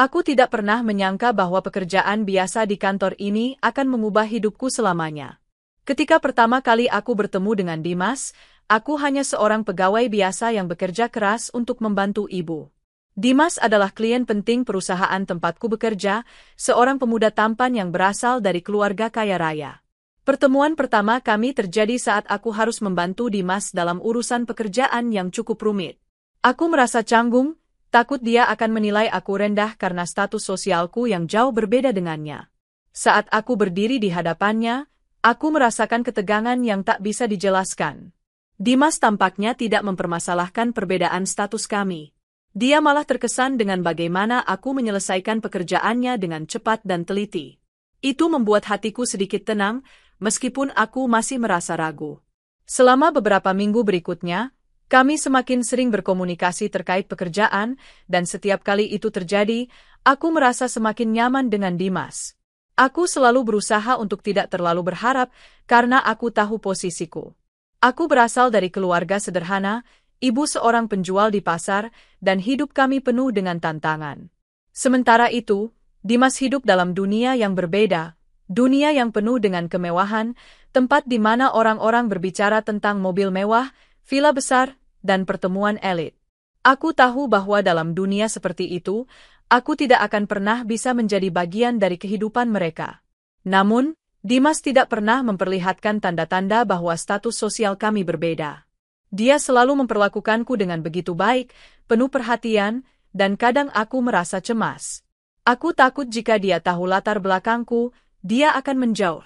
Aku tidak pernah menyangka bahwa pekerjaan biasa di kantor ini akan mengubah hidupku selamanya. Ketika pertama kali aku bertemu dengan Dimas, aku hanya seorang pegawai biasa yang bekerja keras untuk membantu ibu. Dimas adalah klien penting perusahaan tempatku bekerja, seorang pemuda tampan yang berasal dari keluarga kaya raya. Pertemuan pertama kami terjadi saat aku harus membantu Dimas dalam urusan pekerjaan yang cukup rumit. Aku merasa canggung, takut dia akan menilai aku rendah karena status sosialku yang jauh berbeda dengannya. Saat aku berdiri di hadapannya, aku merasakan ketegangan yang tak bisa dijelaskan. Dimas tampaknya tidak mempermasalahkan perbedaan status kami. Dia malah terkesan dengan bagaimana aku menyelesaikan pekerjaannya dengan cepat dan teliti. Itu membuat hatiku sedikit tenang, meskipun aku masih merasa ragu. Selama beberapa minggu berikutnya, kami semakin sering berkomunikasi terkait pekerjaan, dan setiap kali itu terjadi, aku merasa semakin nyaman dengan Dimas. Aku selalu berusaha untuk tidak terlalu berharap, karena aku tahu posisiku. Aku berasal dari keluarga sederhana, ibu seorang penjual di pasar, dan hidup kami penuh dengan tantangan. Sementara itu, Dimas hidup dalam dunia yang berbeda, dunia yang penuh dengan kemewahan, tempat di mana orang-orang berbicara tentang mobil mewah, villa besar, dan pertemuan elit. Aku tahu bahwa dalam dunia seperti itu, aku tidak akan pernah bisa menjadi bagian dari kehidupan mereka. Namun, Dimas tidak pernah memperlihatkan tanda-tanda bahwa status sosial kami berbeda. Dia selalu memperlakukanku dengan begitu baik, penuh perhatian, dan kadang aku merasa cemas. Aku takut jika dia tahu latar belakangku, dia akan menjauh.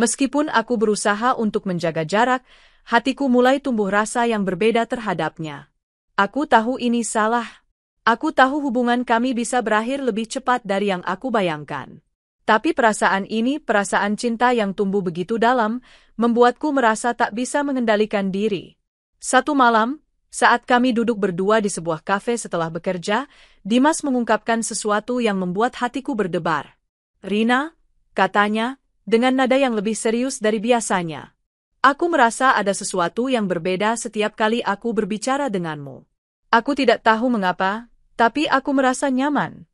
Meskipun aku berusaha untuk menjaga jarak, hatiku mulai tumbuh rasa yang berbeda terhadapnya. Aku tahu ini salah. Aku tahu hubungan kami bisa berakhir lebih cepat dari yang aku bayangkan. Tapi perasaan ini, perasaan cinta yang tumbuh begitu dalam, membuatku merasa tak bisa mengendalikan diri. Satu malam, saat kami duduk berdua di sebuah kafe setelah bekerja, Dimas mengungkapkan sesuatu yang membuat hatiku berdebar. "Rina," katanya, dengan nada yang lebih serius dari biasanya. "Aku merasa ada sesuatu yang berbeda setiap kali aku berbicara denganmu. Aku tidak tahu mengapa, tapi aku merasa nyaman.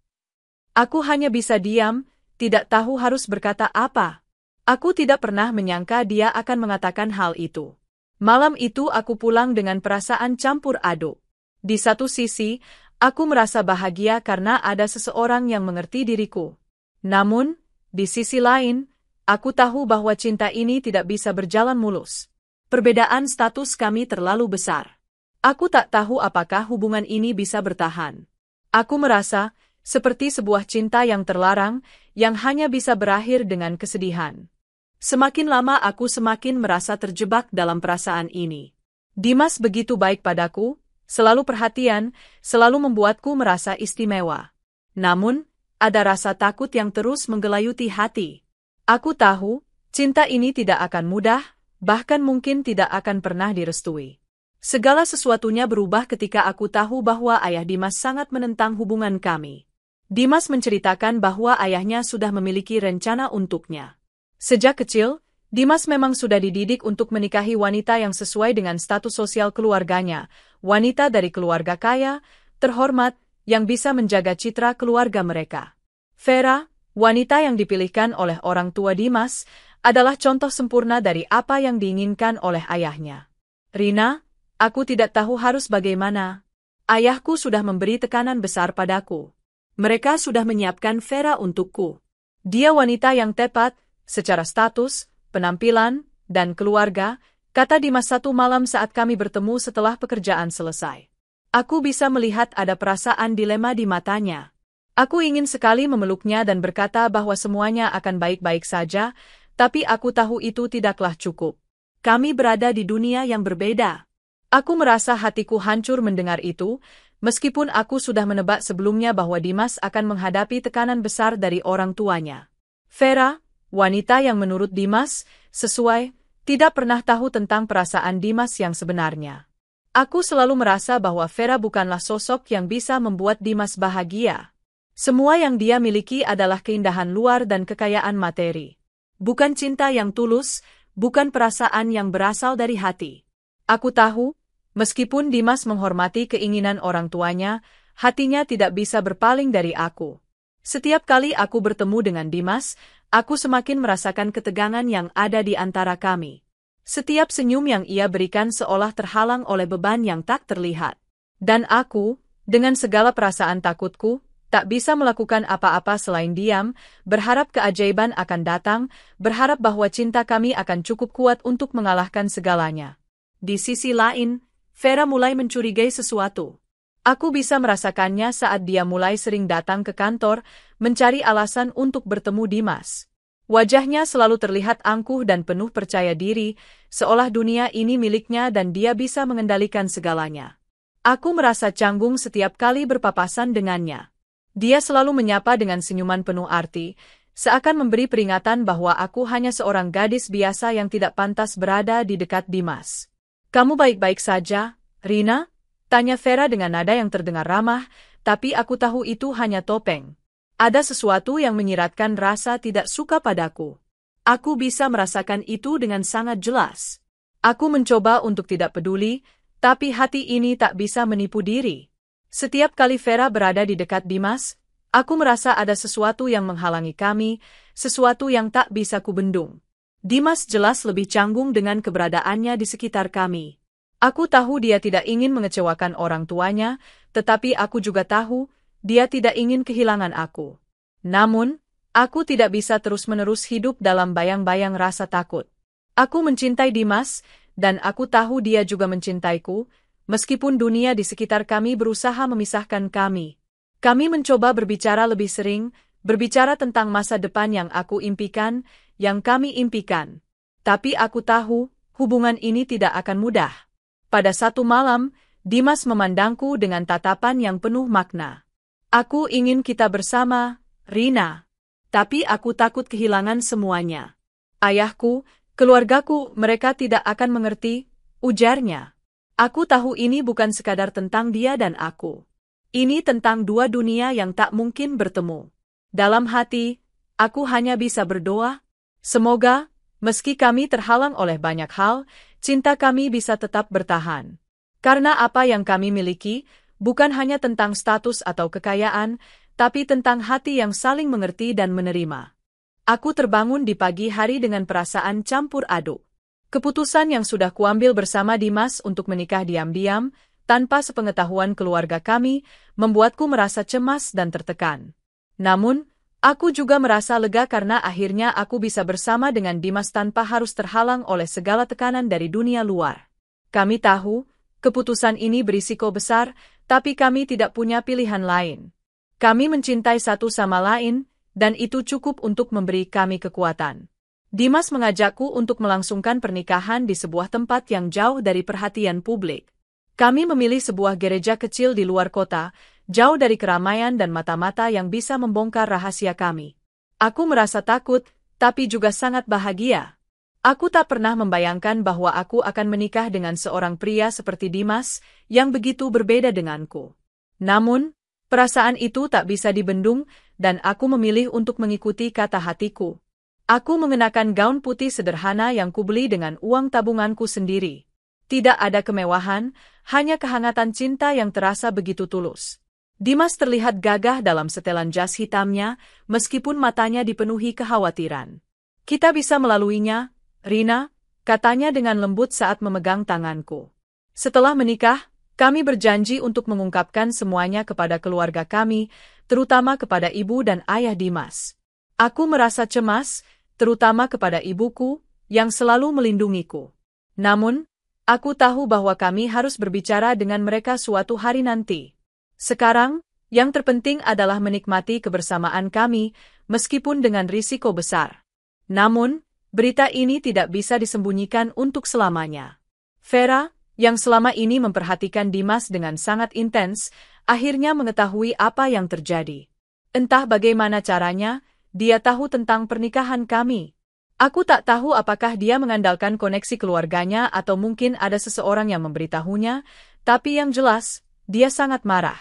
Aku hanya bisa diam, tidak tahu harus berkata apa." Aku tidak pernah menyangka dia akan mengatakan hal itu. Malam itu aku pulang dengan perasaan campur aduk. Di satu sisi, aku merasa bahagia karena ada seseorang yang mengerti diriku. Namun, di sisi lain, aku tahu bahwa cinta ini tidak bisa berjalan mulus. Perbedaan status kami terlalu besar. Aku tak tahu apakah hubungan ini bisa bertahan. Aku merasa seperti sebuah cinta yang terlarang, yang hanya bisa berakhir dengan kesedihan. Semakin lama aku semakin merasa terjebak dalam perasaan ini. Dimas begitu baik padaku, selalu perhatian, selalu membuatku merasa istimewa. Namun, ada rasa takut yang terus menggelayuti hati. Aku tahu, cinta ini tidak akan mudah, bahkan mungkin tidak akan pernah direstui. Segala sesuatunya berubah ketika aku tahu bahwa ayah Dimas sangat menentang hubungan kami. Dimas menceritakan bahwa ayahnya sudah memiliki rencana untuknya. Sejak kecil, Dimas memang sudah dididik untuk menikahi wanita yang sesuai dengan status sosial keluarganya, wanita dari keluarga kaya, terhormat, yang bisa menjaga citra keluarga mereka. Vera, wanita yang dipilihkan oleh orang tua Dimas, adalah contoh sempurna dari apa yang diinginkan oleh ayahnya. "Rina, aku tidak tahu harus bagaimana. Ayahku sudah memberi tekanan besar padaku. Mereka sudah menyiapkan Vera untukku. Dia wanita yang tepat, secara status, penampilan, dan keluarga," kata Dimas satu malam saat kami bertemu setelah pekerjaan selesai. Aku bisa melihat ada perasaan dilema di matanya. Aku ingin sekali memeluknya dan berkata bahwa semuanya akan baik-baik saja, tapi aku tahu itu tidaklah cukup. Kami berada di dunia yang berbeda. Aku merasa hatiku hancur mendengar itu, meskipun aku sudah menebak sebelumnya bahwa Dimas akan menghadapi tekanan besar dari orang tuanya. Vera, wanita yang menurut Dimas, sesuai, tidak pernah tahu tentang perasaan Dimas yang sebenarnya. Aku selalu merasa bahwa Vera bukanlah sosok yang bisa membuat Dimas bahagia. Semua yang dia miliki adalah keindahan luar dan kekayaan materi. Bukan cinta yang tulus, bukan perasaan yang berasal dari hati. Aku tahu, meskipun Dimas menghormati keinginan orang tuanya, hatinya tidak bisa berpaling dari aku. Setiap kali aku bertemu dengan Dimas, aku semakin merasakan ketegangan yang ada di antara kami. Setiap senyum yang ia berikan seolah terhalang oleh beban yang tak terlihat. Dan aku, dengan segala perasaan takutku, tak bisa melakukan apa-apa selain diam, berharap keajaiban akan datang, berharap bahwa cinta kami akan cukup kuat untuk mengalahkan segalanya. Di sisi lain, Vera mulai mencurigai sesuatu. Aku bisa merasakannya saat dia mulai sering datang ke kantor, mencari alasan untuk bertemu Dimas. Wajahnya selalu terlihat angkuh dan penuh percaya diri, seolah dunia ini miliknya dan dia bisa mengendalikan segalanya. Aku merasa canggung setiap kali berpapasan dengannya. Dia selalu menyapa dengan senyuman penuh arti, seakan memberi peringatan bahwa aku hanya seorang gadis biasa yang tidak pantas berada di dekat Dimas. "Kamu baik-baik saja, Rina?" tanya Vera dengan nada yang terdengar ramah, tapi aku tahu itu hanya topeng. Ada sesuatu yang menyiratkan rasa tidak suka padaku. Aku bisa merasakan itu dengan sangat jelas. Aku mencoba untuk tidak peduli, tapi hati ini tak bisa menipu diri. Setiap kali Vera berada di dekat Dimas, aku merasa ada sesuatu yang menghalangi kami, sesuatu yang tak bisa kubendung. Dimas jelas lebih canggung dengan keberadaannya di sekitar kami. Aku tahu dia tidak ingin mengecewakan orang tuanya, tetapi aku juga tahu dia tidak ingin kehilangan aku. Namun, aku tidak bisa terus-menerus hidup dalam bayang-bayang rasa takut. Aku mencintai Dimas, dan aku tahu dia juga mencintaiku, meskipun dunia di sekitar kami berusaha memisahkan kami. Kami mencoba berbicara lebih sering, berbicara tentang masa depan yang aku impikan, yang kami impikan. Tapi aku tahu, hubungan ini tidak akan mudah. Pada satu malam, Dimas memandangku dengan tatapan yang penuh makna. "Aku ingin kita bersama, Rina. Tapi aku takut kehilangan semuanya. Ayahku, keluargaku, mereka tidak akan mengerti," ujarnya. "Aku tahu ini bukan sekadar tentang dia dan aku. Ini tentang dua dunia yang tak mungkin bertemu." Dalam hati, aku hanya bisa berdoa, semoga, meski kami terhalang oleh banyak hal, cinta kami bisa tetap bertahan. Karena apa yang kami miliki, bukan hanya tentang status atau kekayaan, tapi tentang hati yang saling mengerti dan menerima. Aku terbangun di pagi hari dengan perasaan campur aduk. Keputusan yang sudah kuambil bersama Dimas untuk menikah diam-diam, tanpa sepengetahuan keluarga kami, membuatku merasa cemas dan tertekan. Namun, aku juga merasa lega karena akhirnya aku bisa bersama dengan Dimas tanpa harus terhalang oleh segala tekanan dari dunia luar. Kami tahu, keputusan ini berisiko besar, tapi kami tidak punya pilihan lain. Kami mencintai satu sama lain, dan itu cukup untuk memberi kami kekuatan. Dimas mengajakku untuk melangsungkan pernikahan di sebuah tempat yang jauh dari perhatian publik. Kami memilih sebuah gereja kecil di luar kota, jauh dari keramaian dan mata-mata yang bisa membongkar rahasia kami. Aku merasa takut, tapi juga sangat bahagia. Aku tak pernah membayangkan bahwa aku akan menikah dengan seorang pria seperti Dimas, yang begitu berbeda denganku. Namun, perasaan itu tak bisa dibendung, dan aku memilih untuk mengikuti kata hatiku. Aku mengenakan gaun putih sederhana yang kubeli dengan uang tabunganku sendiri. Tidak ada kemewahan, hanya kehangatan cinta yang terasa begitu tulus. Dimas terlihat gagah dalam setelan jas hitamnya, meskipun matanya dipenuhi kekhawatiran. "Kita bisa melaluinya, Rina," katanya dengan lembut saat memegang tanganku. "Setelah menikah, kami berjanji untuk mengungkapkan semuanya kepada keluarga kami, terutama kepada ibu dan ayah Dimas." Aku merasa cemas, terutama kepada ibuku, yang selalu melindungiku. Namun, aku tahu bahwa kami harus berbicara dengan mereka suatu hari nanti. Sekarang, yang terpenting adalah menikmati kebersamaan kami, meskipun dengan risiko besar. Namun, berita ini tidak bisa disembunyikan untuk selamanya. Vera, yang selama ini memperhatikan Dimas dengan sangat intens, akhirnya mengetahui apa yang terjadi. Entah bagaimana caranya, dia tahu tentang pernikahan kami. Aku tak tahu apakah dia mengandalkan koneksi keluarganya atau mungkin ada seseorang yang memberitahunya, tapi yang jelas, dia sangat marah.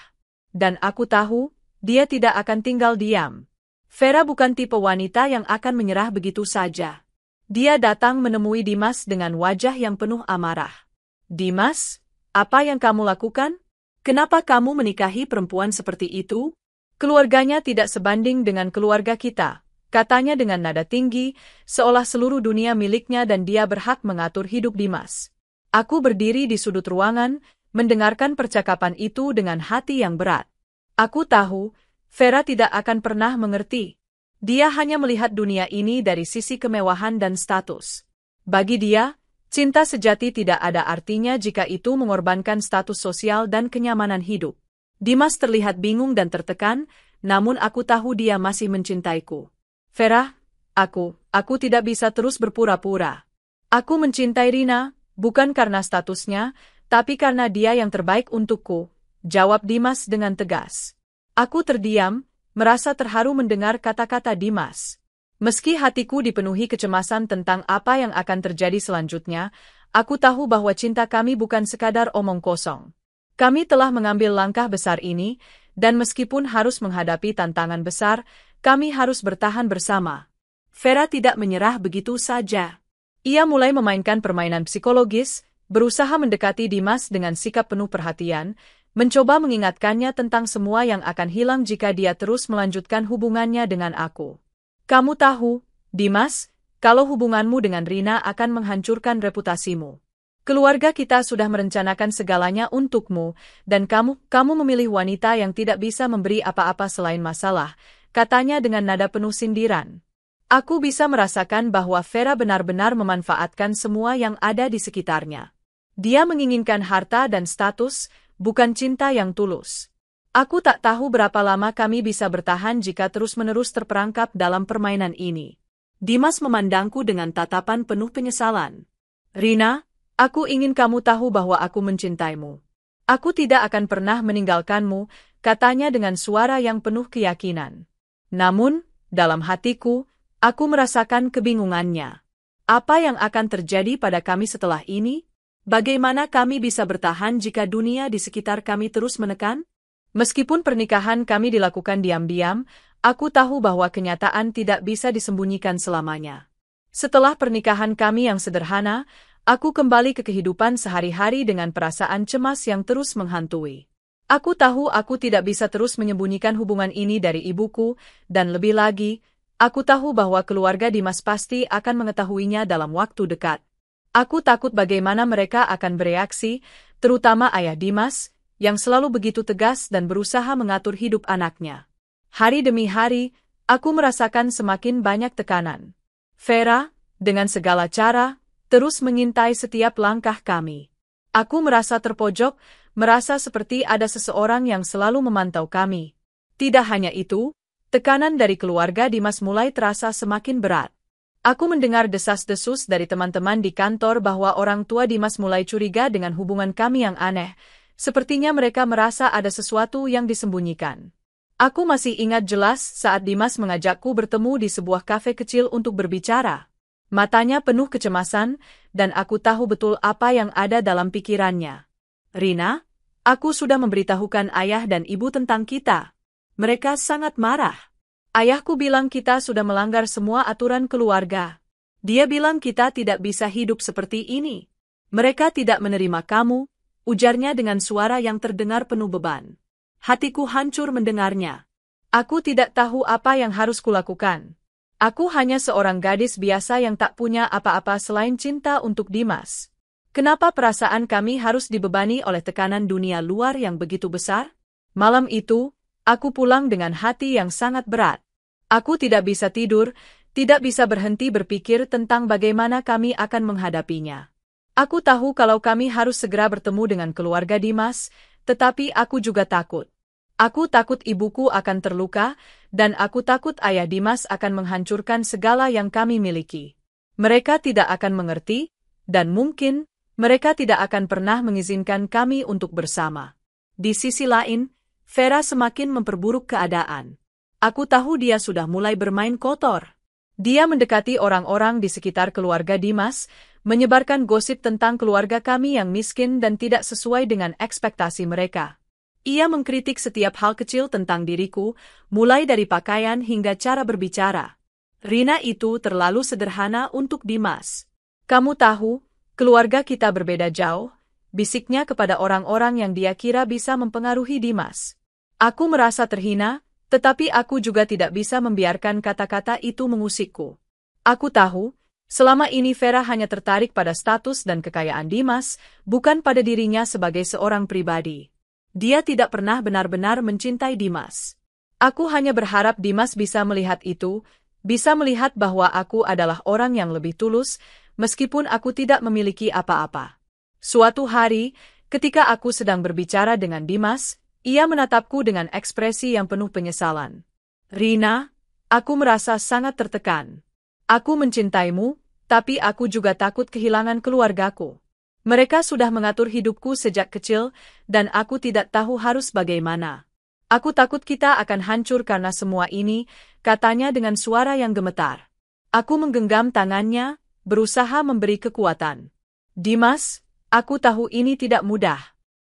Dan aku tahu, dia tidak akan tinggal diam. Vera bukan tipe wanita yang akan menyerah begitu saja. Dia datang menemui Dimas dengan wajah yang penuh amarah. "Dimas, apa yang kamu lakukan? Kenapa kamu menikahi perempuan seperti itu?" Keluarganya tidak sebanding dengan keluarga kita, katanya dengan nada tinggi, seolah seluruh dunia miliknya dan dia berhak mengatur hidup Dimas. Aku berdiri di sudut ruangan, mendengarkan percakapan itu dengan hati yang berat. Aku tahu, Vera tidak akan pernah mengerti. Dia hanya melihat dunia ini dari sisi kemewahan dan status. Bagi dia, cinta sejati tidak ada artinya jika itu mengorbankan status sosial dan kenyamanan hidup. Dimas terlihat bingung dan tertekan, namun aku tahu dia masih mencintaiku. Vera, aku tidak bisa terus berpura-pura. Aku mencintai Rina, bukan karena statusnya, tapi karena dia yang terbaik untukku, jawab Dimas dengan tegas. Aku terdiam, merasa terharu mendengar kata-kata Dimas. Meski hatiku dipenuhi kecemasan tentang apa yang akan terjadi selanjutnya, aku tahu bahwa cinta kami bukan sekadar omong kosong. Kami telah mengambil langkah besar ini, dan meskipun harus menghadapi tantangan besar, kami harus bertahan bersama. Vera tidak menyerah begitu saja. Ia mulai memainkan permainan psikologis, berusaha mendekati Dimas dengan sikap penuh perhatian, mencoba mengingatkannya tentang semua yang akan hilang jika dia terus melanjutkan hubungannya dengan aku. Kamu tahu, Dimas, kalau hubunganmu dengan Rina akan menghancurkan reputasimu. Keluarga kita sudah merencanakan segalanya untukmu, dan kamu memilih wanita yang tidak bisa memberi apa-apa selain masalah, katanya dengan nada penuh sindiran. Aku bisa merasakan bahwa Vera benar-benar memanfaatkan semua yang ada di sekitarnya. Dia menginginkan harta dan status, bukan cinta yang tulus. Aku tak tahu berapa lama kami bisa bertahan jika terus-menerus terperangkap dalam permainan ini. Dimas memandangku dengan tatapan penuh penyesalan. Rina, aku ingin kamu tahu bahwa aku mencintaimu. Aku tidak akan pernah meninggalkanmu, katanya dengan suara yang penuh keyakinan. Namun, dalam hatiku, aku merasakan kebingungannya. Apa yang akan terjadi pada kami setelah ini? Bagaimana kami bisa bertahan jika dunia di sekitar kami terus menekan? Meskipun pernikahan kami dilakukan diam-diam, aku tahu bahwa kenyataan tidak bisa disembunyikan selamanya. Setelah pernikahan kami yang sederhana, aku kembali ke kehidupan sehari-hari dengan perasaan cemas yang terus menghantui. Aku tahu aku tidak bisa terus menyembunyikan hubungan ini dari ibuku, dan lebih lagi, aku tahu bahwa keluarga Dimas pasti akan mengetahuinya dalam waktu dekat. Aku takut bagaimana mereka akan bereaksi, terutama ayah Dimas, yang selalu begitu tegas dan berusaha mengatur hidup anaknya. Hari demi hari, aku merasakan semakin banyak tekanan. Vera, dengan segala cara, terus mengintai setiap langkah kami. Aku merasa terpojok, merasa seperti ada seseorang yang selalu memantau kami. Tidak hanya itu, tekanan dari keluarga Dimas mulai terasa semakin berat. Aku mendengar desas-desus dari teman-teman di kantor bahwa orang tua Dimas mulai curiga dengan hubungan kami yang aneh. Sepertinya mereka merasa ada sesuatu yang disembunyikan. Aku masih ingat jelas saat Dimas mengajakku bertemu di sebuah kafe kecil untuk berbicara. Matanya penuh kecemasan, dan aku tahu betul apa yang ada dalam pikirannya. Rina, aku sudah memberitahukan ayah dan ibu tentang kita. Mereka sangat marah. Ayahku bilang kita sudah melanggar semua aturan keluarga. Dia bilang kita tidak bisa hidup seperti ini. Mereka tidak menerima kamu, ujarnya dengan suara yang terdengar penuh beban. Hatiku hancur mendengarnya. Aku tidak tahu apa yang harus kulakukan. Aku hanya seorang gadis biasa yang tak punya apa-apa selain cinta untuk Dimas. Kenapa perasaan kami harus dibebani oleh tekanan dunia luar yang begitu besar? Malam itu, aku pulang dengan hati yang sangat berat. Aku tidak bisa tidur, tidak bisa berhenti berpikir tentang bagaimana kami akan menghadapinya. Aku tahu kalau kami harus segera bertemu dengan keluarga Dimas, tetapi aku juga takut. Aku takut ibuku akan terluka, dan aku takut ayah Dimas akan menghancurkan segala yang kami miliki. Mereka tidak akan mengerti, dan mungkin, mereka tidak akan pernah mengizinkan kami untuk bersama. Di sisi lain, Vera semakin memperburuk keadaan. Aku tahu dia sudah mulai bermain kotor. Dia mendekati orang-orang di sekitar keluarga Dimas, menyebarkan gosip tentang keluarga kami yang miskin dan tidak sesuai dengan ekspektasi mereka. Ia mengkritik setiap hal kecil tentang diriku, mulai dari pakaian hingga cara berbicara. Rina itu terlalu sederhana untuk Dimas. Kamu tahu, keluarga kita berbeda jauh, bisiknya kepada orang-orang yang dia kira bisa mempengaruhi Dimas. Aku merasa terhina, Tetapi aku juga tidak bisa membiarkan kata-kata itu mengusikku. Aku tahu, selama ini Vera hanya tertarik pada status dan kekayaan Dimas, bukan pada dirinya sebagai seorang pribadi. Dia tidak pernah benar-benar mencintai Dimas. Aku hanya berharap Dimas bisa melihat itu, bisa melihat bahwa aku adalah orang yang lebih tulus, meskipun aku tidak memiliki apa-apa. Suatu hari, ketika aku sedang berbicara dengan Dimas, ia menatapku dengan ekspresi yang penuh penyesalan. Rina, aku merasa sangat tertekan. Aku mencintaimu, tapi aku juga takut kehilangan keluargaku. Mereka sudah mengatur hidupku sejak kecil, dan aku tidak tahu harus bagaimana. Aku takut kita akan hancur karena semua ini, katanya dengan suara yang gemetar. Aku menggenggam tangannya, berusaha memberi kekuatan. Dimas, aku tahu ini tidak mudah.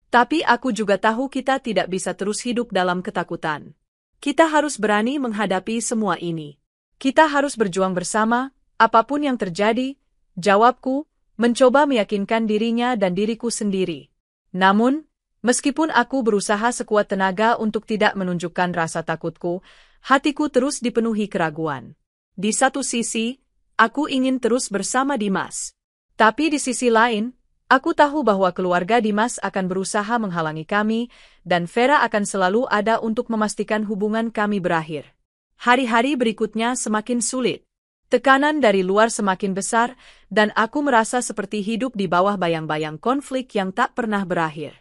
Tapi aku juga tahu kita tidak bisa terus hidup dalam ketakutan. Kita harus berani menghadapi semua ini. Kita harus berjuang bersama, apapun yang terjadi, jawabku, mencoba meyakinkan dirinya dan diriku sendiri. Namun, meskipun aku berusaha sekuat tenaga untuk tidak menunjukkan rasa takutku, hatiku terus dipenuhi keraguan. Di satu sisi, aku ingin terus bersama Dimas. Tapi di sisi lain, aku tahu bahwa keluarga Dimas akan berusaha menghalangi kami, dan Vera akan selalu ada untuk memastikan hubungan kami berakhir. Hari-hari berikutnya semakin sulit. Tekanan dari luar semakin besar, dan aku merasa seperti hidup di bawah bayang-bayang konflik yang tak pernah berakhir.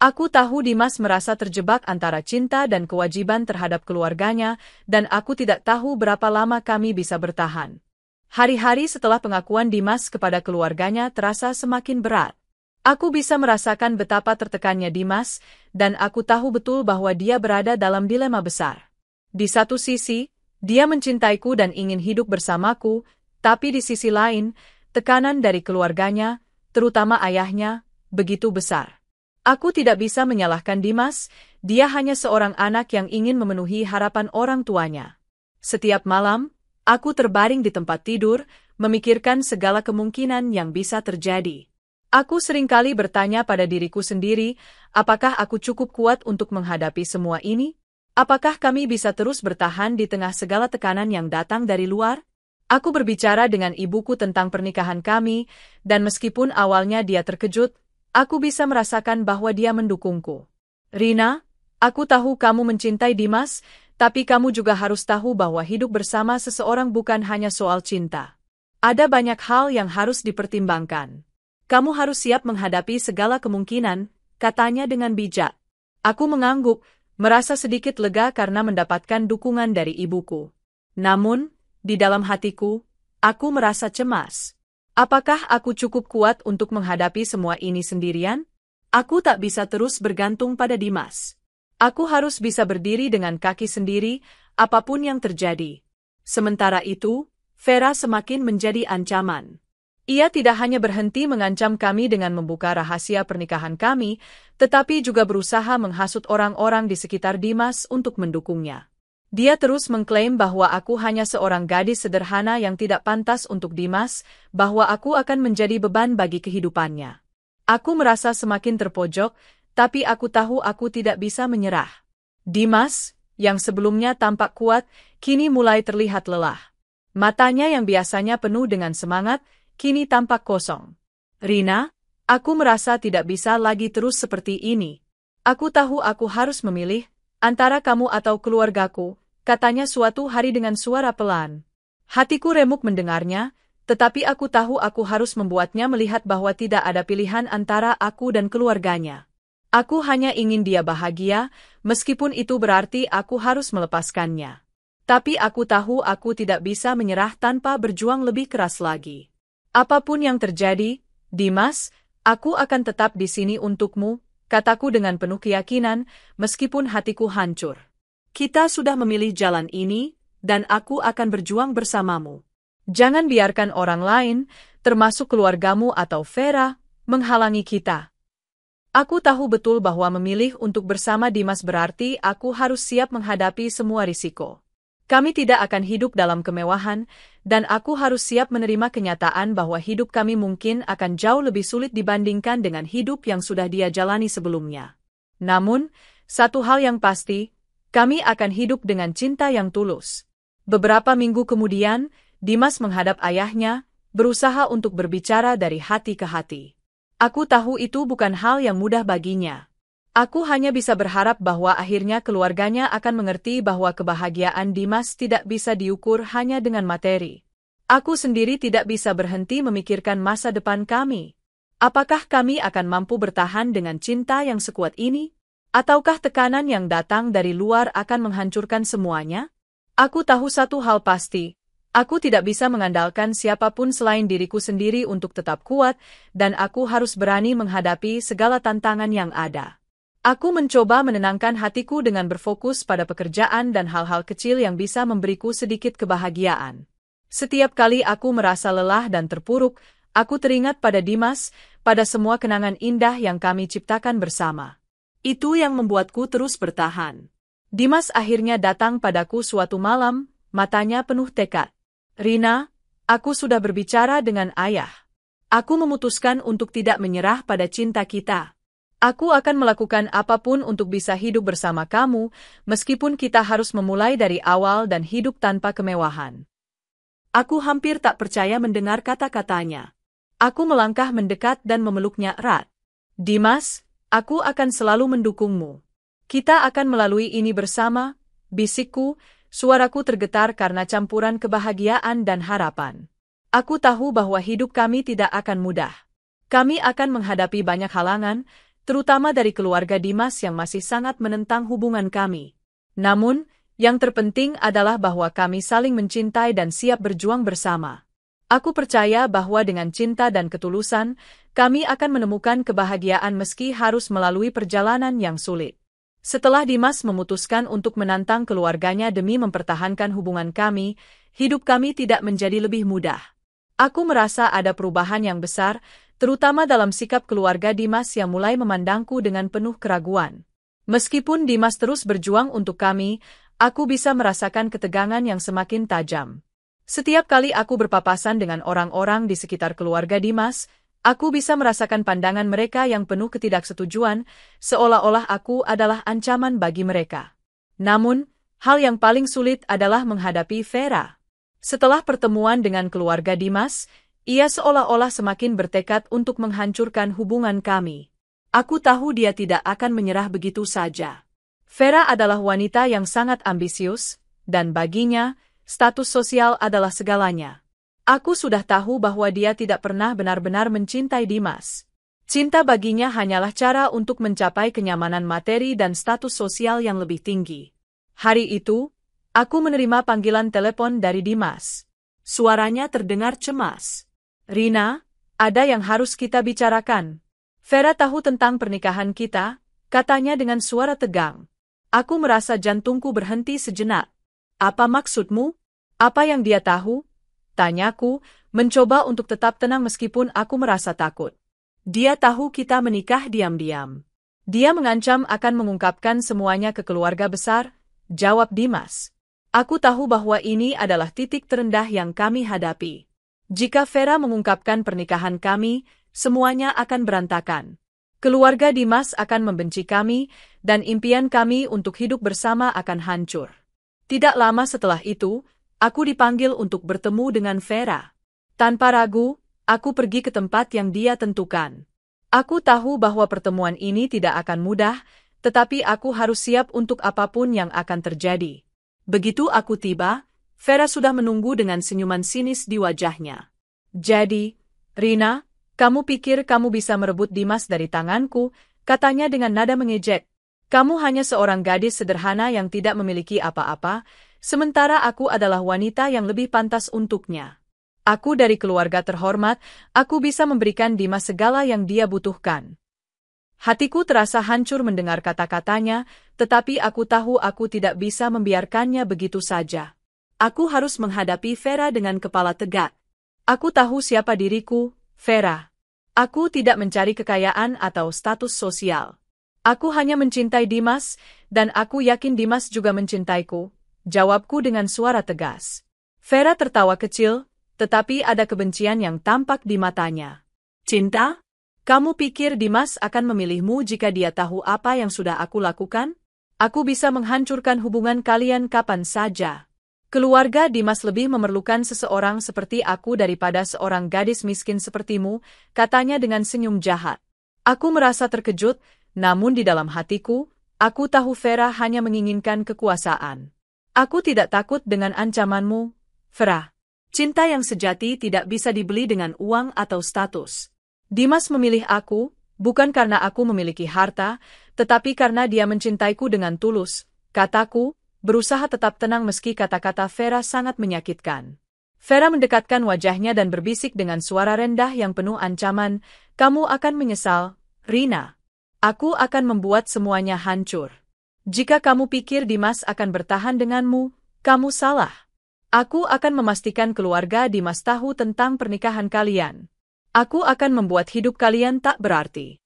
Aku tahu Dimas merasa terjebak antara cinta dan kewajiban terhadap keluarganya, dan aku tidak tahu berapa lama kami bisa bertahan. Hari-hari setelah pengakuan Dimas kepada keluarganya terasa semakin berat. Aku bisa merasakan betapa tertekannya Dimas, dan aku tahu betul bahwa dia berada dalam dilema besar. Di satu sisi, dia mencintaiku dan ingin hidup bersamaku, tapi di sisi lain, tekanan dari keluarganya, terutama ayahnya, begitu besar. Aku tidak bisa menyalahkan Dimas, dia hanya seorang anak yang ingin memenuhi harapan orang tuanya. Setiap malam, aku terbaring di tempat tidur, memikirkan segala kemungkinan yang bisa terjadi. Aku seringkali bertanya pada diriku sendiri, apakah aku cukup kuat untuk menghadapi semua ini? Apakah kami bisa terus bertahan di tengah segala tekanan yang datang dari luar? Aku berbicara dengan ibuku tentang pernikahan kami, dan meskipun awalnya dia terkejut, aku bisa merasakan bahwa dia mendukungku. Rina, aku tahu kamu mencintai Dimas, tapi kamu juga harus tahu bahwa hidup bersama seseorang bukan hanya soal cinta. Ada banyak hal yang harus dipertimbangkan. Kamu harus siap menghadapi segala kemungkinan, katanya dengan bijak. Aku mengangguk, merasa sedikit lega karena mendapatkan dukungan dari ibuku. Namun, di dalam hatiku, aku merasa cemas. Apakah aku cukup kuat untuk menghadapi semua ini sendirian? Aku tak bisa terus bergantung pada Dimas. Aku harus bisa berdiri dengan kaki sendiri, apapun yang terjadi. Sementara itu, Vera semakin menjadi ancaman. Ia tidak hanya berhenti mengancam kami dengan membuka rahasia pernikahan kami, tetapi juga berusaha menghasut orang-orang di sekitar Dimas untuk mendukungnya. Dia terus mengklaim bahwa aku hanya seorang gadis sederhana yang tidak pantas untuk Dimas, bahwa aku akan menjadi beban bagi kehidupannya. Aku merasa semakin terpojok, tapi aku tahu aku tidak bisa menyerah. Dimas, yang sebelumnya tampak kuat, kini mulai terlihat lelah. Matanya yang biasanya penuh dengan semangat, kini tampak kosong. Rina, aku merasa tidak bisa lagi terus seperti ini. Aku tahu aku harus memilih, antara kamu atau keluargaku, katanya suatu hari dengan suara pelan. Hatiku remuk mendengarnya, tetapi aku tahu aku harus membuatnya melihat bahwa tidak ada pilihan antara aku dan keluarganya. Aku hanya ingin dia bahagia, meskipun itu berarti aku harus melepaskannya. Tapi aku tahu aku tidak bisa menyerah tanpa berjuang lebih keras lagi. Apapun yang terjadi, Dimas, aku akan tetap di sini untukmu, kataku dengan penuh keyakinan, meskipun hatiku hancur. Kita sudah memilih jalan ini, dan aku akan berjuang bersamamu. Jangan biarkan orang lain, termasuk keluargamu atau Vera, menghalangi kita. Aku tahu betul bahwa memilih untuk bersama Dimas berarti aku harus siap menghadapi semua risiko. Kami tidak akan hidup dalam kemewahan, dan aku harus siap menerima kenyataan bahwa hidup kami mungkin akan jauh lebih sulit dibandingkan dengan hidup yang sudah dia jalani sebelumnya. Namun, satu hal yang pasti, Kami akan hidup dengan cinta yang tulus. Beberapa minggu kemudian, Dimas menghadap ayahnya, berusaha untuk berbicara dari hati ke hati. Aku tahu itu bukan hal yang mudah baginya. Aku hanya bisa berharap bahwa akhirnya keluarganya akan mengerti bahwa kebahagiaan Dimas tidak bisa diukur hanya dengan materi. Aku sendiri tidak bisa berhenti memikirkan masa depan kami. Apakah kami akan mampu bertahan dengan cinta yang sekuat ini? Ataukah tekanan yang datang dari luar akan menghancurkan semuanya? Aku tahu satu hal pasti. Aku tidak bisa mengandalkan siapapun selain diriku sendiri untuk tetap kuat, dan aku harus berani menghadapi segala tantangan yang ada. Aku mencoba menenangkan hatiku dengan berfokus pada pekerjaan dan hal-hal kecil yang bisa memberiku sedikit kebahagiaan. Setiap kali aku merasa lelah dan terpuruk, aku teringat pada Dimas, pada semua kenangan indah yang kami ciptakan bersama. Itu yang membuatku terus bertahan. Dimas akhirnya datang padaku suatu malam, matanya penuh tekad. Rina, aku sudah berbicara dengan ayah. Aku memutuskan untuk tidak menyerah pada cinta kita. Aku akan melakukan apapun untuk bisa hidup bersama kamu, meskipun kita harus memulai dari awal dan hidup tanpa kemewahan. Aku hampir tak percaya mendengar kata-katanya. Aku melangkah mendekat dan memeluknya erat. Dimas, aku akan selalu mendukungmu. Kita akan melalui ini bersama, bisikku. Suaraku tergetar karena campuran kebahagiaan dan harapan. Aku tahu bahwa hidup kami tidak akan mudah. Kami akan menghadapi banyak halangan, terutama dari keluarga Dimas yang masih sangat menentang hubungan kami. Namun, yang terpenting adalah bahwa kami saling mencintai dan siap berjuang bersama. Aku percaya bahwa dengan cinta dan ketulusan, kami akan menemukan kebahagiaan meski harus melalui perjalanan yang sulit. Setelah Dimas memutuskan untuk menantang keluarganya demi mempertahankan hubungan kami, hidup kami tidak menjadi lebih mudah. Aku merasa ada perubahan yang besar, terutama dalam sikap keluarga Dimas yang mulai memandangku dengan penuh keraguan. Meskipun Dimas terus berjuang untuk kami, aku bisa merasakan ketegangan yang semakin tajam. Setiap kali aku berpapasan dengan orang-orang di sekitar keluarga Dimas, aku bisa merasakan pandangan mereka yang penuh ketidaksetujuan, seolah-olah aku adalah ancaman bagi mereka. Namun, hal yang paling sulit adalah menghadapi Vera. Setelah pertemuan dengan keluarga Dimas, ia seolah-olah semakin bertekad untuk menghancurkan hubungan kami. Aku tahu dia tidak akan menyerah begitu saja. Vera adalah wanita yang sangat ambisius, dan baginya, status sosial adalah segalanya. Aku sudah tahu bahwa dia tidak pernah benar-benar mencintai Dimas. Cinta baginya hanyalah cara untuk mencapai kenyamanan materi dan status sosial yang lebih tinggi. Hari itu, aku menerima panggilan telepon dari Dimas. Suaranya terdengar cemas. Rina, ada yang harus kita bicarakan. Vera tahu tentang pernikahan kita, katanya dengan suara tegang. Aku merasa jantungku berhenti sejenak. Apa maksudmu? Apa yang dia tahu? Tanyaku, mencoba untuk tetap tenang meskipun aku merasa takut. Dia tahu kita menikah diam-diam. Dia mengancam akan mengungkapkan semuanya ke keluarga besar, jawab Dimas. Aku tahu bahwa ini adalah titik terendah yang kami hadapi. Jika Vera mengungkapkan pernikahan kami, semuanya akan berantakan. Keluarga Dimas akan membenci kami, dan impian kami untuk hidup bersama akan hancur. Tidak lama setelah itu, aku dipanggil untuk bertemu dengan Vera. Tanpa ragu, aku pergi ke tempat yang dia tentukan. Aku tahu bahwa pertemuan ini tidak akan mudah, tetapi aku harus siap untuk apapun yang akan terjadi. Begitu aku tiba, Vera sudah menunggu dengan senyuman sinis di wajahnya. Jadi, Rina, kamu pikir kamu bisa merebut Dimas dari tanganku, katanya dengan nada mengejek. Kamu hanya seorang gadis sederhana yang tidak memiliki apa-apa, sementara aku adalah wanita yang lebih pantas untuknya. Aku dari keluarga terhormat, aku bisa memberikan Dimas segala yang dia butuhkan. Hatiku terasa hancur mendengar kata-katanya, tetapi aku tahu aku tidak bisa membiarkannya begitu saja. Aku harus menghadapi Vera dengan kepala tegak. Aku tahu siapa diriku, Vera. Aku tidak mencari kekayaan atau status sosial. Aku hanya mencintai Dimas, dan aku yakin Dimas juga mencintaiku, jawabku dengan suara tegas. Vera tertawa kecil, tetapi ada kebencian yang tampak di matanya. Cinta? Kamu pikir Dimas akan memilihmu jika dia tahu apa yang sudah aku lakukan? Aku bisa menghancurkan hubungan kalian kapan saja. Keluarga Dimas lebih memerlukan seseorang seperti aku daripada seorang gadis miskin sepertimu, katanya dengan senyum jahat. Aku merasa terkejut, namun di dalam hatiku, aku tahu Vera hanya menginginkan kekuasaan. Aku tidak takut dengan ancamanmu, Vera. Cinta yang sejati tidak bisa dibeli dengan uang atau status. Dimas memilih aku, bukan karena aku memiliki harta, tetapi karena dia mencintaiku dengan tulus, kataku, berusaha tetap tenang meski kata-kata Vera sangat menyakitkan. Vera mendekatkan wajahnya dan berbisik dengan suara rendah yang penuh ancaman, kamu akan menyesal, Rina. Aku akan membuat semuanya hancur. Jika kamu pikir Dimas akan bertahan denganmu, kamu salah. Aku akan memastikan keluarga Dimas tahu tentang pernikahan kalian. Aku akan membuat hidup kalian tak berarti.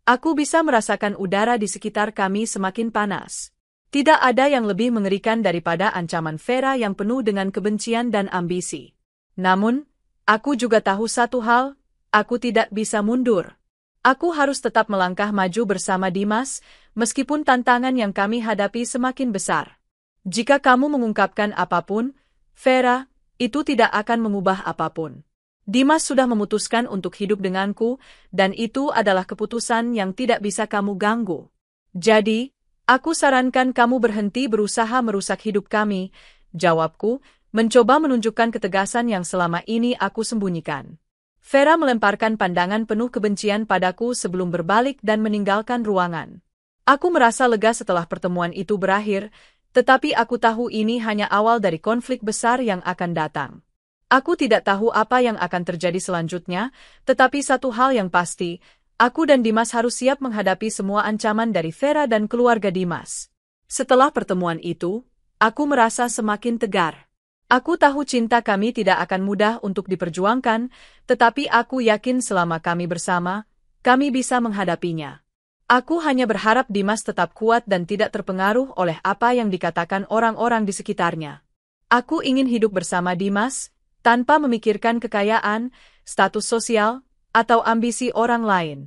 Aku bisa merasakan udara di sekitar kami semakin panas. Tidak ada yang lebih mengerikan daripada ancaman Vera yang penuh dengan kebencian dan ambisi. Namun, aku juga tahu satu hal, aku tidak bisa mundur. Aku harus tetap melangkah maju bersama Dimas, meskipun tantangan yang kami hadapi semakin besar. Jika kamu mengungkapkan apapun, Vera, itu tidak akan mengubah apapun. Dimas sudah memutuskan untuk hidup denganku, dan itu adalah keputusan yang tidak bisa kamu ganggu. Jadi, aku sarankan kamu berhenti berusaha merusak hidup kami, jawabku, mencoba menunjukkan ketegasan yang selama ini aku sembunyikan. Vera melemparkan pandangan penuh kebencian padaku sebelum berbalik dan meninggalkan ruangan. Aku merasa lega setelah pertemuan itu berakhir, tetapi aku tahu ini hanya awal dari konflik besar yang akan datang. Aku tidak tahu apa yang akan terjadi selanjutnya, tetapi satu hal yang pasti, aku dan Dimas harus siap menghadapi semua ancaman dari Vera dan keluarga Dimas. Setelah pertemuan itu, aku merasa semakin tegar. Aku tahu cinta kami tidak akan mudah untuk diperjuangkan, tetapi aku yakin selama kami bersama, kami bisa menghadapinya. Aku hanya berharap Dimas tetap kuat dan tidak terpengaruh oleh apa yang dikatakan orang-orang di sekitarnya. Aku ingin hidup bersama Dimas, tanpa memikirkan kekayaan, status sosial, atau ambisi orang lain.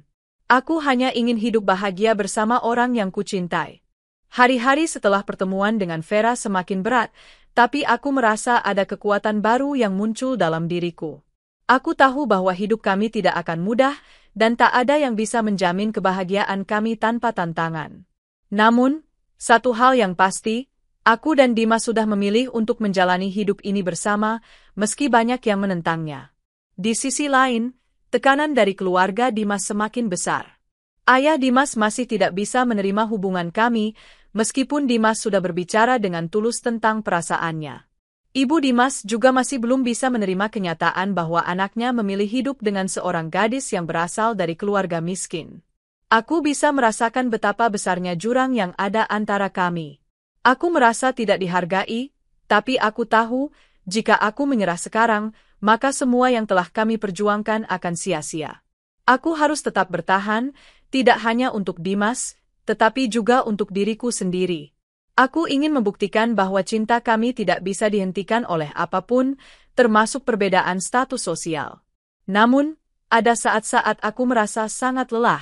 Aku hanya ingin hidup bahagia bersama orang yang kucintai. Hari-hari setelah pertemuan dengan Vera semakin berat, tapi aku merasa ada kekuatan baru yang muncul dalam diriku. Aku tahu bahwa hidup kami tidak akan mudah, dan tak ada yang bisa menjamin kebahagiaan kami tanpa tantangan. Namun, satu hal yang pasti, aku dan Dimas sudah memilih untuk menjalani hidup ini bersama, meski banyak yang menentangnya. Di sisi lain, tekanan dari keluarga Dimas semakin besar. Ayah Dimas masih tidak bisa menerima hubungan kami, meskipun Dimas sudah berbicara dengan tulus tentang perasaannya. Ibu Dimas juga masih belum bisa menerima kenyataan bahwa anaknya memilih hidup dengan seorang gadis yang berasal dari keluarga miskin. Aku bisa merasakan betapa besarnya jurang yang ada antara kami. Aku merasa tidak dihargai, tapi aku tahu, jika aku menyerah sekarang, maka semua yang telah kami perjuangkan akan sia-sia. Aku harus tetap bertahan, tidak hanya untuk Dimas, tetapi juga untuk diriku sendiri. Aku ingin membuktikan bahwa cinta kami tidak bisa dihentikan oleh apapun, termasuk perbedaan status sosial. Namun, ada saat-saat aku merasa sangat lelah.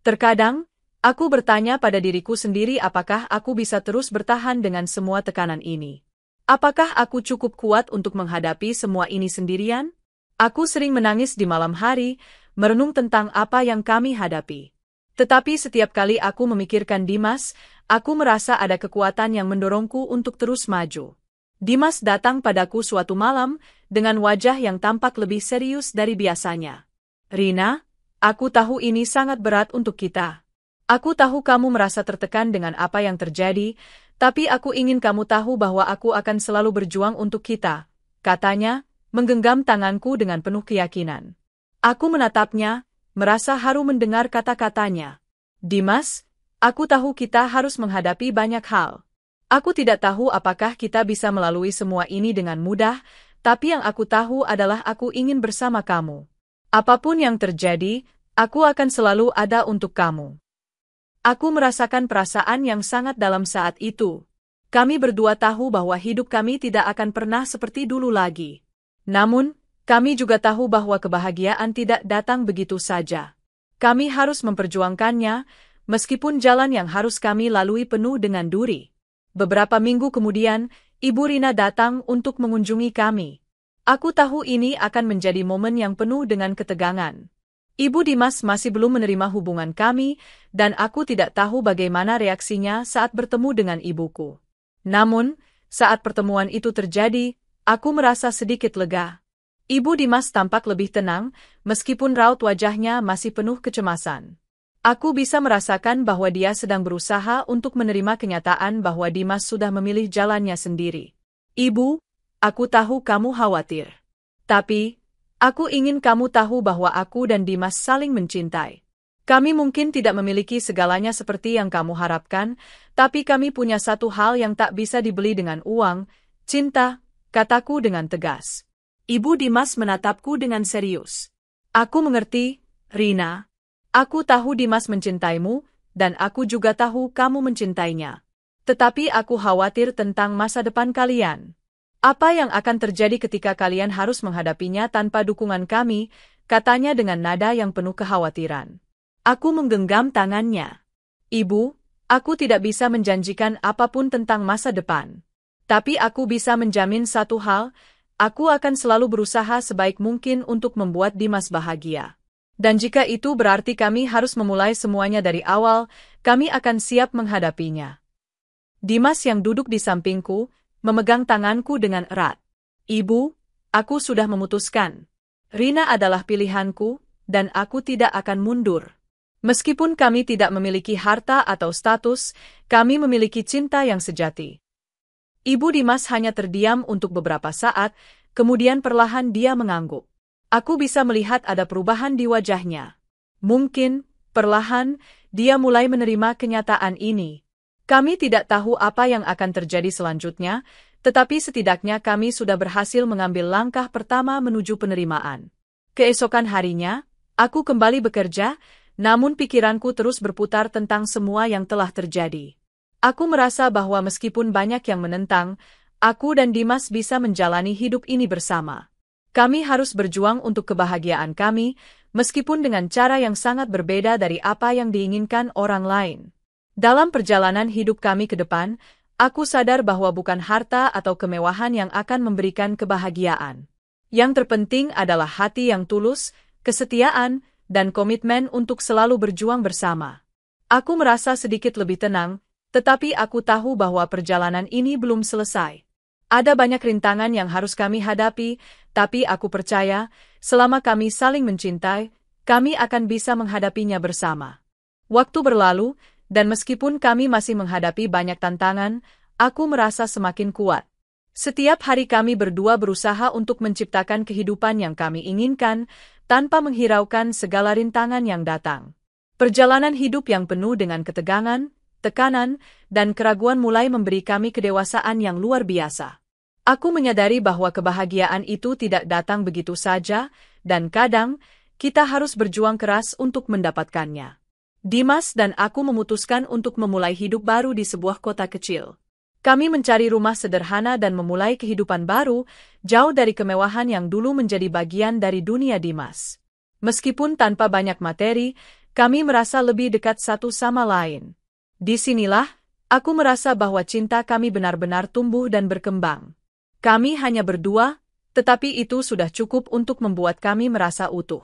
Terkadang, aku bertanya pada diriku sendiri apakah aku bisa terus bertahan dengan semua tekanan ini. Apakah aku cukup kuat untuk menghadapi semua ini sendirian? Aku sering menangis di malam hari, merenung tentang apa yang kami hadapi. Tetapi setiap kali aku memikirkan Dimas, aku merasa ada kekuatan yang mendorongku untuk terus maju. Dimas datang padaku suatu malam, dengan wajah yang tampak lebih serius dari biasanya. Rina, aku tahu ini sangat berat untuk kita. Aku tahu kamu merasa tertekan dengan apa yang terjadi, tapi aku ingin kamu tahu bahwa aku akan selalu berjuang untuk kita, katanya, menggenggam tanganku dengan penuh keyakinan. Aku menatapnya, merasa haru mendengar kata-katanya. Dimas, aku tahu kita harus menghadapi banyak hal. Aku tidak tahu apakah kita bisa melalui semua ini dengan mudah, tapi yang aku tahu adalah aku ingin bersama kamu. Apapun yang terjadi, aku akan selalu ada untuk kamu. Aku merasakan perasaan yang sangat dalam saat itu. Kami berdua tahu bahwa hidup kami tidak akan pernah seperti dulu lagi. Namun, kami juga tahu bahwa kebahagiaan tidak datang begitu saja. Kami harus memperjuangkannya, meskipun jalan yang harus kami lalui penuh dengan duri. Beberapa minggu kemudian, Ibu Rina datang untuk mengunjungi kami. Aku tahu ini akan menjadi momen yang penuh dengan ketegangan. Ibu Dimas masih belum menerima hubungan kami, dan aku tidak tahu bagaimana reaksinya saat bertemu dengan ibuku. Namun, saat pertemuan itu terjadi, aku merasa sedikit lega. Ibu Dimas tampak lebih tenang, meskipun raut wajahnya masih penuh kecemasan. Aku bisa merasakan bahwa dia sedang berusaha untuk menerima kenyataan bahwa Dimas sudah memilih jalannya sendiri. Ibu, aku tahu kamu khawatir. Tapi, aku ingin kamu tahu bahwa aku dan Dimas saling mencintai. Kami mungkin tidak memiliki segalanya seperti yang kamu harapkan, tapi kami punya satu hal yang tak bisa dibeli dengan uang, cinta, kataku dengan tegas. Ibu Dimas menatapku dengan serius. Aku mengerti, Rina. Aku tahu Dimas mencintaimu, dan aku juga tahu kamu mencintainya. Tetapi aku khawatir tentang masa depan kalian. Apa yang akan terjadi ketika kalian harus menghadapinya tanpa dukungan kami, katanya dengan nada yang penuh kekhawatiran. Aku menggenggam tangannya. Ibu, aku tidak bisa menjanjikan apapun tentang masa depan. Tapi aku bisa menjamin satu hal, aku akan selalu berusaha sebaik mungkin untuk membuat Dimas bahagia. Dan jika itu berarti kami harus memulai semuanya dari awal, kami akan siap menghadapinya. Dimas yang duduk di sampingku, memegang tanganku dengan erat. Ibu, aku sudah memutuskan. Rina adalah pilihanku, dan aku tidak akan mundur. Meskipun kami tidak memiliki harta atau status, kami memiliki cinta yang sejati. Ibu Dimas hanya terdiam untuk beberapa saat, kemudian perlahan dia mengangguk. Aku bisa melihat ada perubahan di wajahnya. Mungkin, perlahan, dia mulai menerima kenyataan ini. Kami tidak tahu apa yang akan terjadi selanjutnya, tetapi setidaknya kami sudah berhasil mengambil langkah pertama menuju penerimaan. Keesokan harinya, aku kembali bekerja, namun pikiranku terus berputar tentang semua yang telah terjadi. Aku merasa bahwa meskipun banyak yang menentang, aku dan Dimas bisa menjalani hidup ini bersama. Kami harus berjuang untuk kebahagiaan kami, meskipun dengan cara yang sangat berbeda dari apa yang diinginkan orang lain. Dalam perjalanan hidup kami ke depan, aku sadar bahwa bukan harta atau kemewahan yang akan memberikan kebahagiaan. Yang terpenting adalah hati yang tulus, kesetiaan, dan komitmen untuk selalu berjuang bersama. Aku merasa sedikit lebih tenang, tetapi aku tahu bahwa perjalanan ini belum selesai. Ada banyak rintangan yang harus kami hadapi, tapi aku percaya, selama kami saling mencintai, kami akan bisa menghadapinya bersama. Waktu berlalu, dan meskipun kami masih menghadapi banyak tantangan, aku merasa semakin kuat. Setiap hari kami berdua berusaha untuk menciptakan kehidupan yang kami inginkan, tanpa menghiraukan segala rintangan yang datang. Perjalanan hidup yang penuh dengan ketegangan, tekanan, dan keraguan mulai memberi kami kedewasaan yang luar biasa. Aku menyadari bahwa kebahagiaan itu tidak datang begitu saja, dan kadang, kita harus berjuang keras untuk mendapatkannya. Dimas dan aku memutuskan untuk memulai hidup baru di sebuah kota kecil. Kami mencari rumah sederhana dan memulai kehidupan baru, jauh dari kemewahan yang dulu menjadi bagian dari dunia Dimas. Meskipun tanpa banyak materi, kami merasa lebih dekat satu sama lain. Disinilah, aku merasa bahwa cinta kami benar-benar tumbuh dan berkembang. Kami hanya berdua, tetapi itu sudah cukup untuk membuat kami merasa utuh.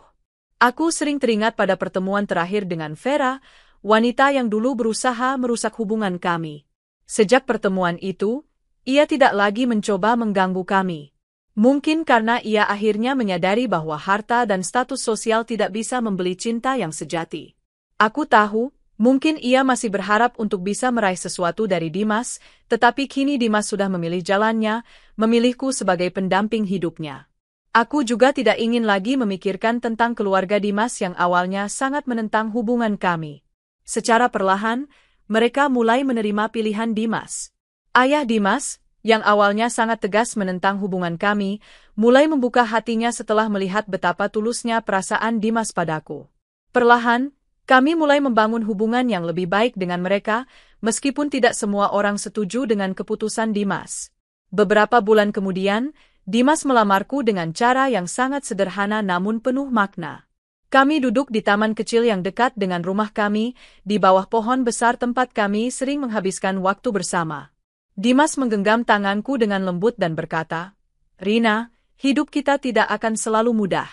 Aku sering teringat pada pertemuan terakhir dengan Vera, wanita yang dulu berusaha merusak hubungan kami. Sejak pertemuan itu, ia tidak lagi mencoba mengganggu kami. Mungkin karena ia akhirnya menyadari bahwa harta dan status sosial tidak bisa membeli cinta yang sejati. Aku tahu, mungkin ia masih berharap untuk bisa meraih sesuatu dari Dimas, tetapi kini Dimas sudah memilih jalannya, memilihku sebagai pendamping hidupnya. Aku juga tidak ingin lagi memikirkan tentang keluarga Dimas yang awalnya sangat menentang hubungan kami. Secara perlahan, mereka mulai menerima pilihan Dimas. Ayah Dimas, yang awalnya sangat tegas menentang hubungan kami, mulai membuka hatinya setelah melihat betapa tulusnya perasaan Dimas padaku. Perlahan, kami mulai membangun hubungan yang lebih baik dengan mereka, meskipun tidak semua orang setuju dengan keputusan Dimas. Beberapa bulan kemudian, Dimas melamarku dengan cara yang sangat sederhana namun penuh makna. Kami duduk di taman kecil yang dekat dengan rumah kami, di bawah pohon besar tempat kami sering menghabiskan waktu bersama. Dimas menggenggam tanganku dengan lembut dan berkata, "Rina, hidup kita tidak akan selalu mudah.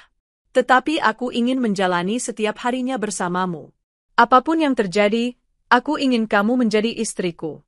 Tetapi aku ingin menjalani setiap harinya bersamamu. Apapun yang terjadi, aku ingin kamu menjadi istriku."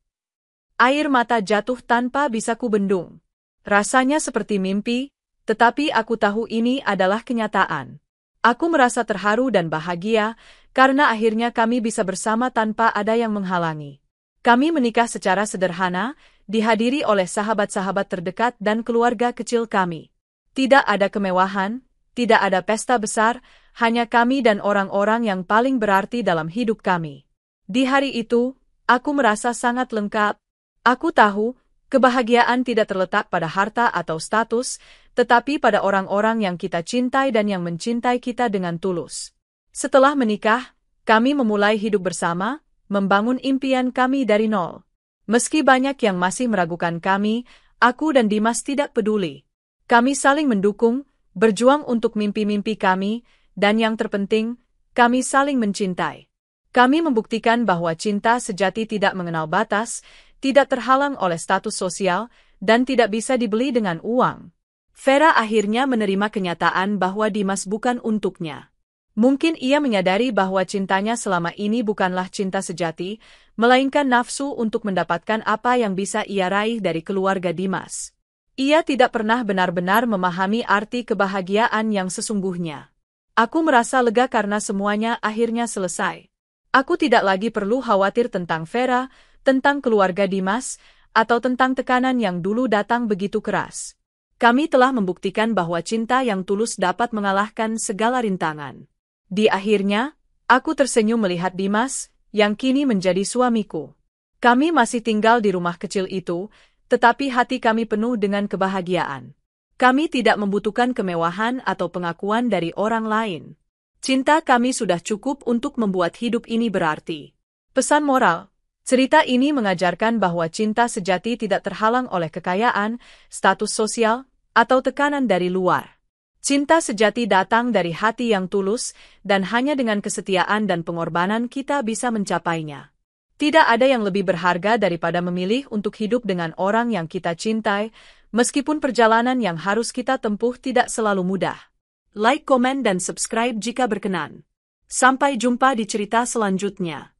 Air mata jatuh tanpa bisa kubendung. Rasanya seperti mimpi, tetapi aku tahu ini adalah kenyataan. Aku merasa terharu dan bahagia, karena akhirnya kami bisa bersama tanpa ada yang menghalangi. Kami menikah secara sederhana, dihadiri oleh sahabat-sahabat terdekat dan keluarga kecil kami. Tidak ada kemewahan, tidak ada pesta besar, hanya kami dan orang-orang yang paling berarti dalam hidup kami. Di hari itu, aku merasa sangat lengkap. Aku tahu, kebahagiaan tidak terletak pada harta atau status, tetapi pada orang-orang yang kita cintai dan yang mencintai kita dengan tulus. Setelah menikah, kami memulai hidup bersama, membangun impian kami dari nol. Meski banyak yang masih meragukan kami, aku dan Dimas tidak peduli. Kami saling mendukung, berjuang untuk mimpi-mimpi kami, dan yang terpenting, kami saling mencintai. Kami membuktikan bahwa cinta sejati tidak mengenal batas, tidak terhalang oleh status sosial, dan tidak bisa dibeli dengan uang. Vera akhirnya menerima kenyataan bahwa Dimas bukan untuknya. Mungkin ia menyadari bahwa cintanya selama ini bukanlah cinta sejati, melainkan nafsu untuk mendapatkan apa yang bisa ia raih dari keluarga Dimas. Ia tidak pernah benar-benar memahami arti kebahagiaan yang sesungguhnya. Aku merasa lega karena semuanya akhirnya selesai. Aku tidak lagi perlu khawatir tentang Vera, tentang keluarga Dimas, atau tentang tekanan yang dulu datang begitu keras. Kami telah membuktikan bahwa cinta yang tulus dapat mengalahkan segala rintangan. Di akhirnya, aku tersenyum melihat Dimas, yang kini menjadi suamiku. Kami masih tinggal di rumah kecil itu, tetapi hati kami penuh dengan kebahagiaan. Kami tidak membutuhkan kemewahan atau pengakuan dari orang lain. Cinta kami sudah cukup untuk membuat hidup ini berarti. Pesan moral, cerita ini mengajarkan bahwa cinta sejati tidak terhalang oleh kekayaan, status sosial, atau tekanan dari luar. Cinta sejati datang dari hati yang tulus, dan hanya dengan kesetiaan dan pengorbanan kita bisa mencapainya. Tidak ada yang lebih berharga daripada memilih untuk hidup dengan orang yang kita cintai, meskipun perjalanan yang harus kita tempuh tidak selalu mudah. Like, komen, dan subscribe jika berkenan. Sampai jumpa di cerita selanjutnya.